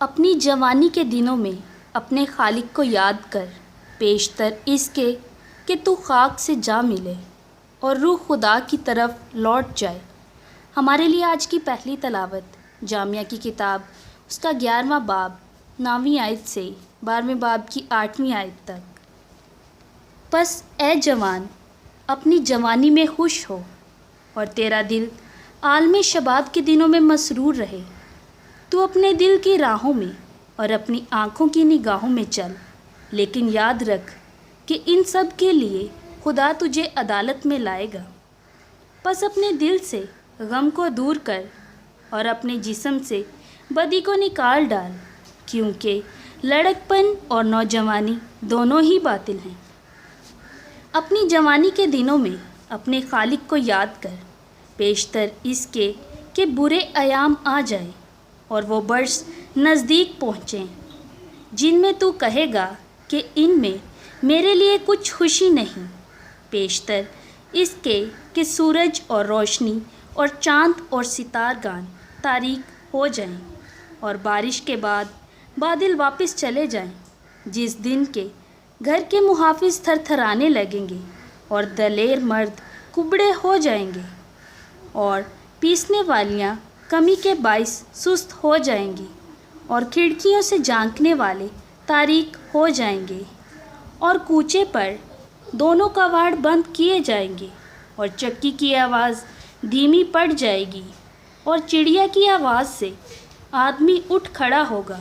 اپنی جوانی کے دنوں میں اپنے خالق کو یاد کر، پیشتر اس کے کہ تو خاک سے جا ملے اور روح خدا کی طرف لوٹ جائے۔ ہمارے لیے آج کی پہلی تلاوت جامعہ کی کتاب اس کا 11واں باب 9ویں آیت سے 12ویں باب کی 8ویں آیت تک۔ پس اے جوان، اپنی جوانی میں خوش ہو اور تیرا دل عالم شباب کے دنوں میں مسرور رہے۔ تو اپنے دل کی راہوں میں اور اپنی آنکھوں کی نگاہوں میں چل، لیکن یاد رکھ کہ ان سب کے لیے خدا تجھے عدالت میں لائے گا۔ پس اپنے دل سے غم کو دور کر اور اپنے جسم سے بدی کو نکال ڈال، کیونکہ لڑک پن اور نوجوانی دونوں ہی باطل ہیں۔ اپنی جوانی کے دنوں میں اپنے خالق کو یاد کر، پیشتر اس کے کہ برے ایام آ جائیں اور وہ برس نزدیک پہنچیں، جن میں تو کہے گا کہ ان میں میرے لیے کچھ خوشی نہیں، پیشتر اس کے کہ سورج اور روشنی اور چاند اور ستارگان تاریک ہو جائیں اور بارش کے بعد بادل واپس چلے جائیں، جس دن کے گھر کے محافظ تھر تھرانے لگیں گے اور دلیر مرد کبڑے ہو جائیں گے اور پیسنے والیاں کمی کے باعث سست ہو جائیں گی اور کھڑکیوں سے جھانکنے والے تاریک ہو جائیں گے اور کوچے پر دونوں کواڑ بند کیے جائیں گے اور چکی کی آواز دھیمی پڑ جائے گی اور چڑیا کی آواز سے آدمی اٹھ کھڑا ہوگا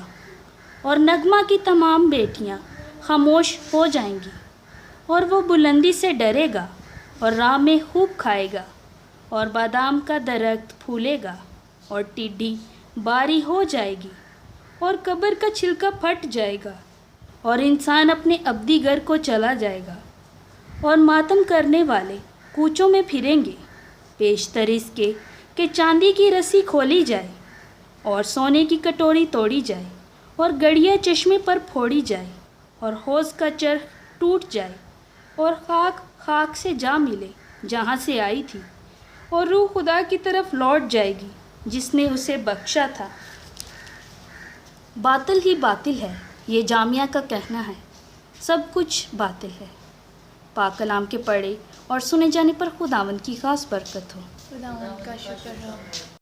اور نغمہ کی تمام بیٹیاں خاموش ہو جائیں گی اور وہ بلندی سے ڈرے گا اور راہ میں خوب کھائے گا اور بادام کا درخت پھولے گا اور ٹڈی باری ہو جائے گی اور قبر کا چھلکا پھٹ جائے گا اور انسان اپنے ابدی گھر کو چلا جائے گا اور ماتم کرنے والے کوچوں میں پھریں گے، پیشتر اس کے کہ چاندی کی رسی کھولی جائے اور سونے کی کٹوری توڑی جائے اور گڑیا چشمے پر پھوڑی جائے اور حوض کا چرخ ٹوٹ جائے اور خاک خاک سے جا ملے جہاں سے آئی تھی اور روح خدا کی طرف لوٹ جائے گی جس نے اسے بخشا تھا۔ باطل ہی باطل ہے، یہ جامعہ کا کہنا ہے، سب کچھ باطل ہے۔ پاک کلام کے پڑھے اور سنے جانے پر خداوند کی خاص برکت ہو۔ خداوند کا شکر ہو۔